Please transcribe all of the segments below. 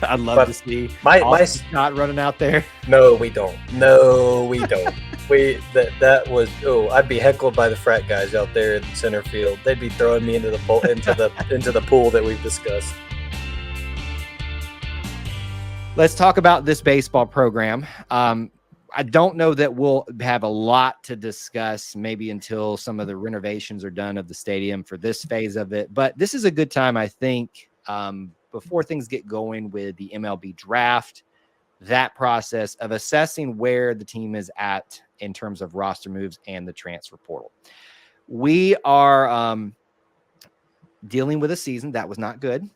I'd love But to see my Austin not running out there. no, we don't. No, we don't. That was I'd be heckled by the frat guys out there in center field. They'd be throwing me into the pool that we've discussed. Let's talk about this baseball program. I don't know that we'll have a lot to discuss maybe until some of the renovations are done of the stadium for this phase of it. But this is a good time, I think, before things get going with the MLB draft, that process of assessing where the team is at in terms of roster moves and the transfer portal. We are dealing with a season that was not good.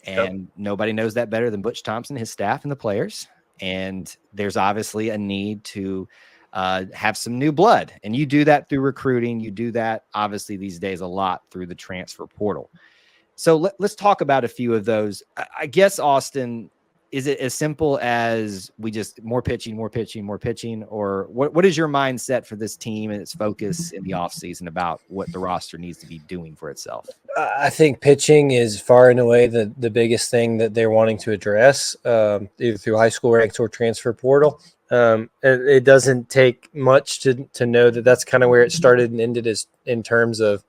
And nobody knows that better than Butch Thompson, his staff, and the players. And there's obviously a need to have some new blood. And you do that through recruiting. You do that, obviously, these days a lot through the transfer portal. So let's talk about a few of those. I guess, Austin, is it as simple as we just more pitching, or what is your mindset for this team and its focus in the offseason about what the roster needs to be doing for itself? I think pitching is far and away the biggest thing that they're wanting to address, either through high school ranks or transfer portal. It doesn't take much to know that that's kind of where it started and ended, is in terms of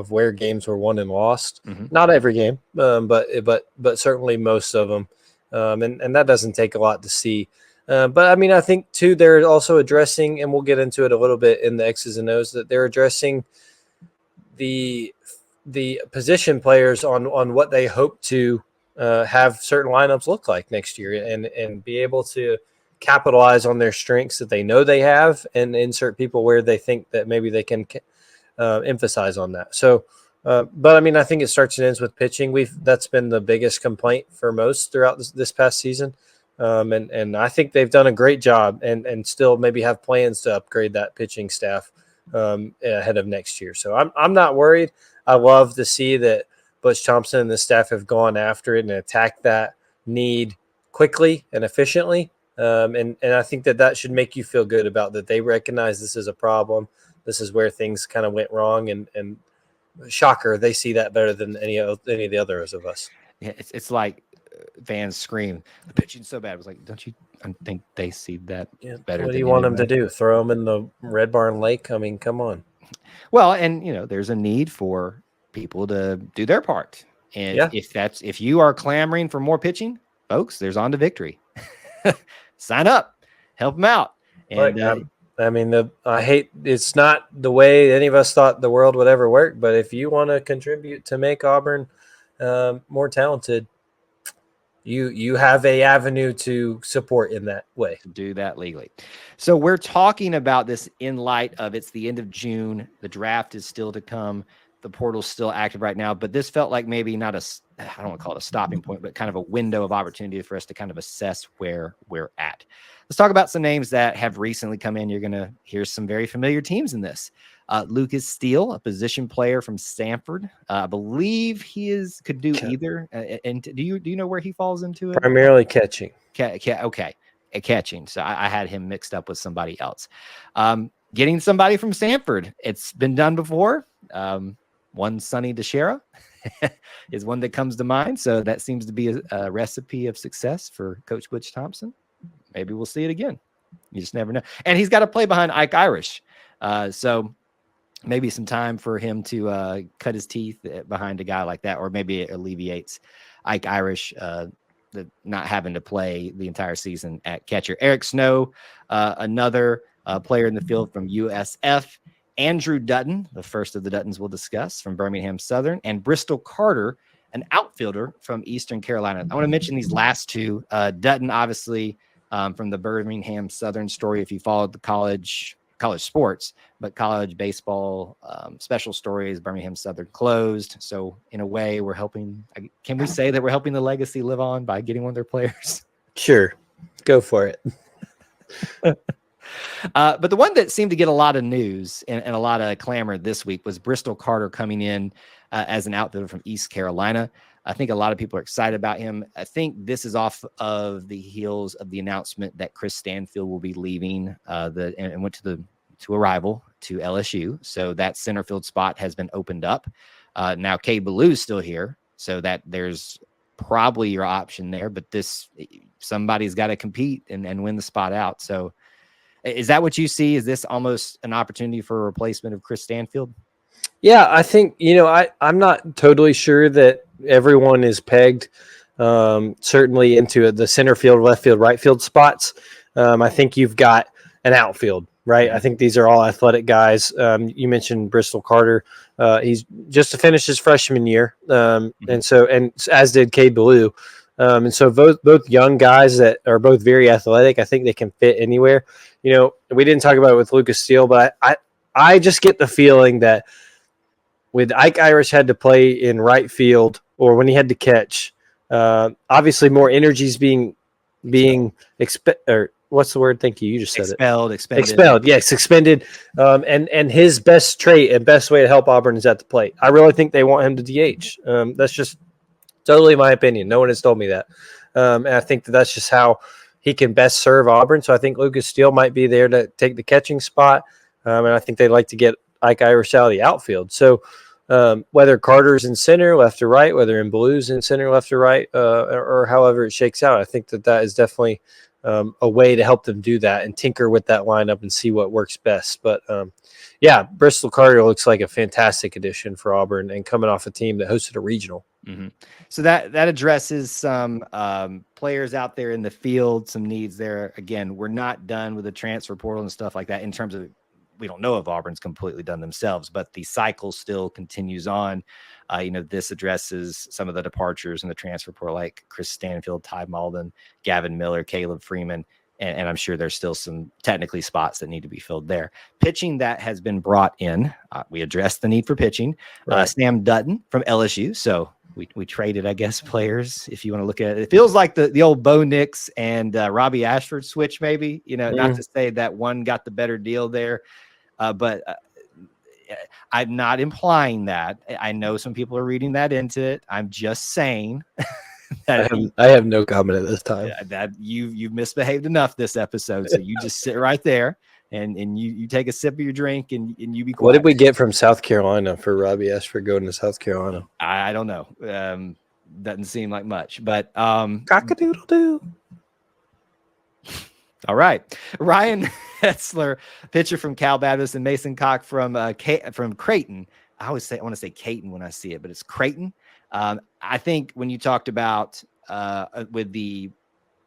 where games were won and lost. Mm-hmm. Not every game, but certainly most of them, and that doesn't take a lot to see. But I mean, I think too they're also addressing, and we'll get into it a little bit in the X's and O's, that they're addressing the position players on what they hope to have certain lineups look like next year, and be able to capitalize on their strengths that they know they have, and insert people where they think that maybe they can emphasize on that. So, but I mean, I think it starts and ends with pitching. That's been the biggest complaint for most throughout this past season. And I think they've done a great job, and still maybe have plans to upgrade that pitching staff ahead of next year. So I'm not worried. I love to see that Butch Thompson and the staff have gone after it and attacked that need quickly and efficiently. And I think that should make you feel good about that. They recognize this is a problem. This is where things kind of went wrong, and shocker, they see that better than any of the others of us. Yeah, it's like fans scream, the pitching's so bad. It was like, don't you think they see that better? What do you want them to do? Throw them in the Red Barn Lake? I mean, come on. Well, and there's a need for people to do their part. And if you are clamoring for more pitching, folks, there's On to Victory. Sign up, help them out. And I mean, it's not the way any of us thought the world would ever work, but if you want to contribute to make Auburn more talented, you have a avenue to support in that way. To do that legally. So we're talking about this in light of it's the end of June. The draft is still to come. The portal's still active right now, but this felt like maybe not I don't want to call it a stopping point, but kind of a window of opportunity for us to kind of assess where we're at. Let's talk about some names that have recently come in. You're going to hear some very familiar teams in this. Lucas Steele, a position player from Stanford. I believe he could do either. And do you know where he falls into it? Primarily catching. Okay. Catching. So I had him mixed up with somebody else. Getting somebody from Stanford. It's been done before. One Sonny DeShera is one that comes to mind. So that seems to be a recipe of success for Coach Butch Thompson. Maybe we'll see it again. You just never know. And he's got to play behind Ike Irish. So maybe some time for him to cut his teeth behind a guy like that, or maybe it alleviates Ike Irish not having to play the entire season at catcher. Eric Snow, another player in the field from USF. Andrew Dutton, the first of the Duttons we'll discuss, from Birmingham Southern, and Bristol Carter, an outfielder from Eastern Carolina. I want to mention these last two. Dutton, obviously, from the Birmingham Southern story, if you followed the college sports, but college baseball special stories, Birmingham Southern closed. So in a way, we're helping. Can we say that we're helping the legacy live on by getting one of their players? Sure. Go for it. But the one that seemed to get a lot of news and a lot of clamor this week was Bristol Carter coming in as an outfielder from East Carolina. I think a lot of people are excited about him. I think this is off of the heels of the announcement that Chris Stanfield will be leaving and went to a rival, to LSU. So that center field spot has been opened up. Now Cade Ballou is still here, so that there's probably your option there, but somebody's got to compete and win the spot out. So is that what you see? Is this almost an opportunity for a replacement of Chris Stanfield? Yeah, I think, I'm not totally sure that everyone is pegged certainly into the center field, left field, right field spots. I think you've got an outfield, right? I think these are all athletic guys. You mentioned Bristol Carter. He's just to finish his freshman year. And as did Cade Ballou. And so both young guys that are both very athletic, I think they can fit anywhere. We didn't talk about it with Lucas Steele, but I just get the feeling that with Ike Irish had to play in right field or when he had to catch, obviously more energies being or what's the word? Thank you. You just said expelled. Yes, expended. And his best trait and best way to help Auburn is at the plate. I really think they want him to DH. That's just totally my opinion. No one has told me that. And I think that's just how he can best serve Auburn. So I think Lucas Steele might be there to take the catching spot. And I think they'd like to get Ike Irish out of the outfield. So whether Carter's in center, left or right, whether in Blue's in center, left or right, or however it shakes out, I think that is definitely a way to help them do that and tinker with that lineup and see what works best. But Bristol Carter looks like a fantastic addition for Auburn and coming off a team that hosted a regional. Mm-hmm. So that addresses some players out there in the field, some needs there. Again, we're not done with the transfer portal and stuff like that in terms of, we don't know if Auburn's completely done themselves, but the cycle still continues on. This addresses some of the departures in the transfer portal, like Chris Stanfield, Ty Malden, Gavin Miller, Caleb Freeman, and I'm sure there's still some technically spots that need to be filled there. Pitching that has been brought in. We addressed the need for pitching. Right. Sam Dutton from LSU. So we traded, I guess, players. If you want to look at it, it feels like the old Bo Nix and Robbie Ashford switch, maybe. Not to say that one got the better deal there. But I'm not implying that. I know some people are reading that into it. I'm just saying that I have no comment at this time. That you've misbehaved enough this episode. So you just sit right there and you take a sip of your drink and you be quiet. What did we get from South Carolina for Robbie Ashford going to South Carolina? I don't know. Doesn't seem like much, but cock-a-doodle-doo. All right. Ryan Hetzler, pitcher from Cal Baptist, and Mason Cock from Creighton. I want to say Caton when I see it, but it's Creighton. I think when you talked about with the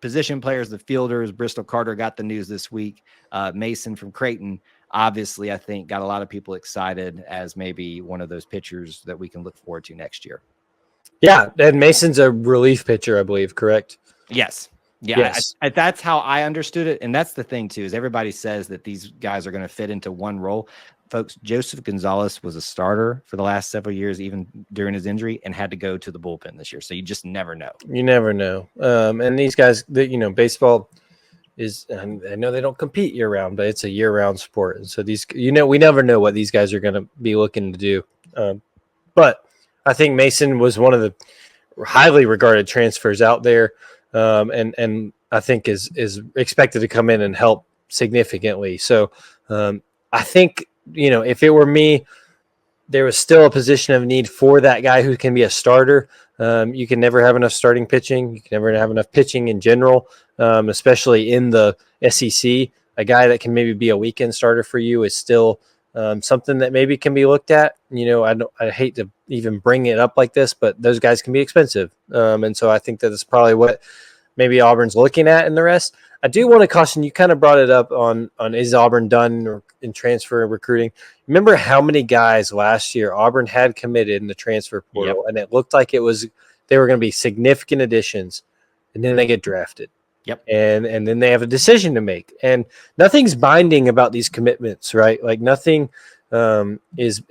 position players, the fielders, Bristol Carter got the news this week. Mason from Creighton, obviously, I think got a lot of people excited as maybe one of those pitchers that we can look forward to next year. Yeah, and Mason's a relief pitcher, I believe, correct? Yes. Yeah, yes. That's how I understood it. And that's the thing, too, is everybody says that these guys are going to fit into one role. Folks, Joseph Gonzalez was a starter for the last several years, even during his injury, and had to go to the bullpen this year. So you just never know. You never know. And these guys, baseball is, and I know they don't compete year-round, but it's a year-round sport. And so we never know what these guys are going to be looking to do. But I think Mason was one of the highly regarded transfers out there. And I think is expected to come in and help significantly. So I think, if it were me, there was still a position of need for that guy who can be a starter. You can never have enough starting pitching. You can never have enough pitching in general, especially in the SEC. A guy that can maybe be a weekend starter for you is still something that maybe can be looked at. I hate to even bring it up like this, but those guys can be expensive. And so I think that is probably what maybe Auburn's looking at in the rest. I do want to caution, you kind of brought it up on is Auburn done in transfer and recruiting? Remember how many guys last year Auburn had committed in the transfer portal, and it looked like they were going to be significant additions, and then they get drafted. Yep. And then they have a decision to make. And nothing's binding about these commitments, right? Like nothing is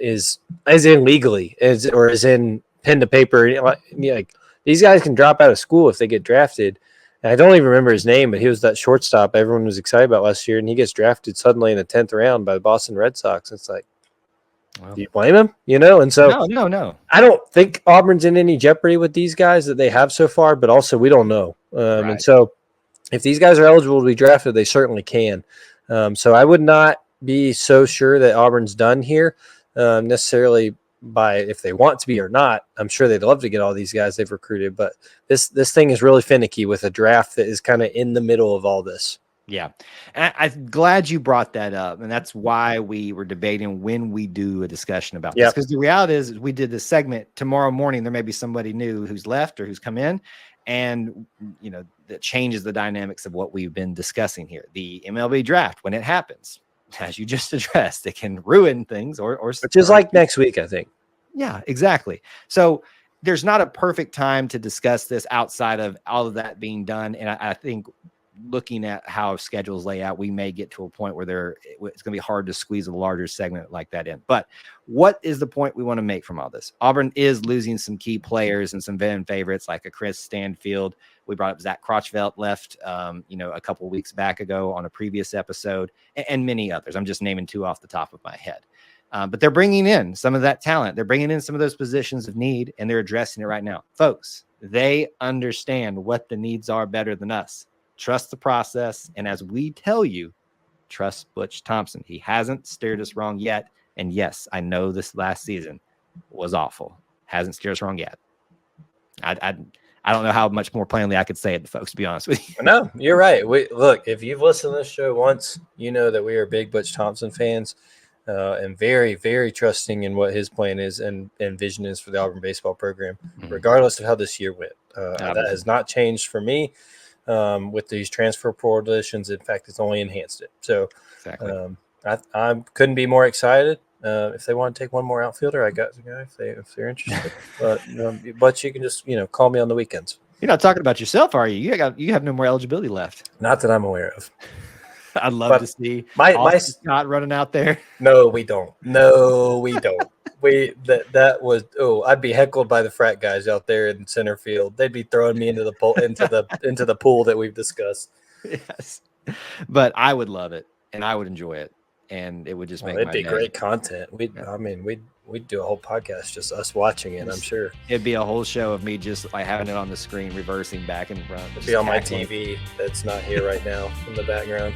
as in legally or as in pen to paper. Like these guys can drop out of school if they get drafted. And I don't even remember his name, but he was that shortstop everyone was excited about last year, and he gets drafted suddenly in the 10th round by the Boston Red Sox. It's like, do you blame him? And so no. I don't think Auburn's in any jeopardy with these guys that they have so far, but also we don't know. Right. And so if these guys are eligible to be drafted, they certainly can. So I would not be so sure that Auburn's done here necessarily by if they want to be or not. I'm sure they'd love to get all these guys they've recruited, but this thing is really finicky with a draft that is kind of in the middle of all this. Yeah. And I'm glad you brought that up. And that's why we were debating when we do a discussion about this. Because the reality is we did this segment. Tomorrow morning, there may be somebody new who's left or who's come in. And, you know, that changes the dynamics of what we've been discussing here. The MLB draft, when it happens, as you just addressed, it can ruin things or which is like next week, I think. Yeah, exactly. So there's not a perfect time to discuss this outside of all of that being done. And I think looking at how schedules lay out, we may get to a point where it's going to be hard to squeeze a larger segment like that in. But what is the point we want to make from all this? Auburn is losing some key players and some fan favorites like a Chris Stanfield. We brought up Zach Crotchvelt left, a couple of weeks back ago on a previous episode, and many others. I'm just naming two off the top of my head. But they're bringing in some of that talent. They're bringing in some of those positions of need, and they're addressing it right now. Folks, they understand what the needs are better than us. Trust the process. And as we tell you, trust Butch Thompson. He hasn't steered us wrong yet. And yes, I know this last season was awful. Hasn't steered us wrong yet. I don't know how much more plainly I could say it to folks, to be honest with you. No, you're right. Look, if you've listened to this show once, you know that we are big Butch Thompson fans and very, very trusting in what his plan is and vision is for the Auburn baseball program, regardless of how this year went. That has not changed for me. With these transfer portal additions, in fact, it's only enhanced it. So exactly. I couldn't be more excited. If they want to take one more outfielder, I got the guy if they're interested. But you can just call me on the weekends. You're not talking about yourself, are you? You have no more eligibility left. Not that I'm aware of. I'd love to see my Scott running out there. No, we don't. That was I'd be heckled by the frat guys out there in center field. They'd be throwing me into the pool into the pool that we've discussed. Yes, but I would love it and I would enjoy it, and it would just make it'd be great content. We'd do a whole podcast just us watching it. I'm sure it'd be a whole show of me just like having it on the screen, reversing back and front. It'd be on my TV that's not here right now in the background.